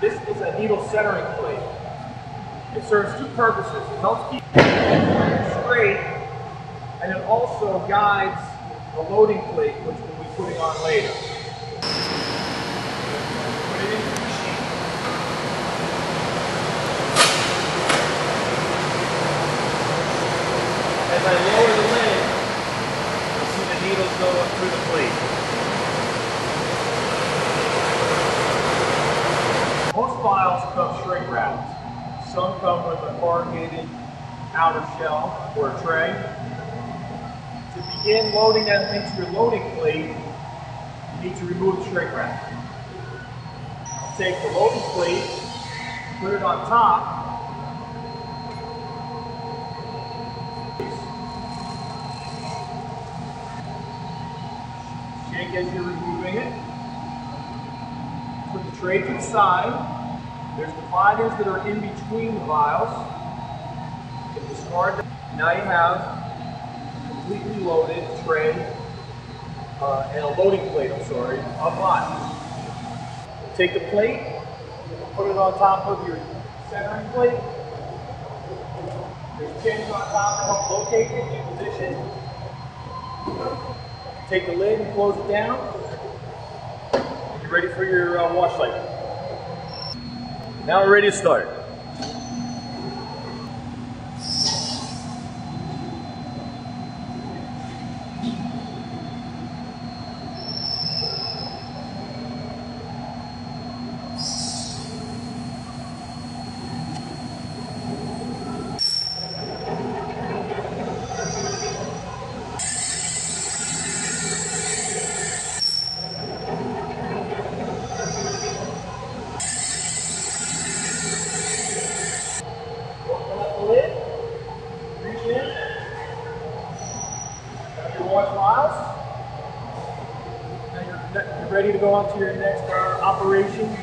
This is a needle centering plate. It serves two purposes. It helps keep it straight, and it also guides the loading plate, which we'll be putting on later. Put it into the machine. As I lower the lid, you'll see the needles go up through the plate. Most files come shrink wrapped. Some come with a corrugated outer shell or a tray. To begin loading them into your loading plate, you need to remove the shrink wrap. Take the loading plate, put it on top. Shake as you're removing it. Put the tray to the side. There's dividers that are in between the vials. You can discard them. Now you have a completely loaded tray and a loading plate, of vials. Take the plate, put it on top of your centering plate. There's pins on top to help locate it in position. Take the lid and close it down. And you're ready for your wash cycle. Now we're ready to start. Ready to go on to your next operation.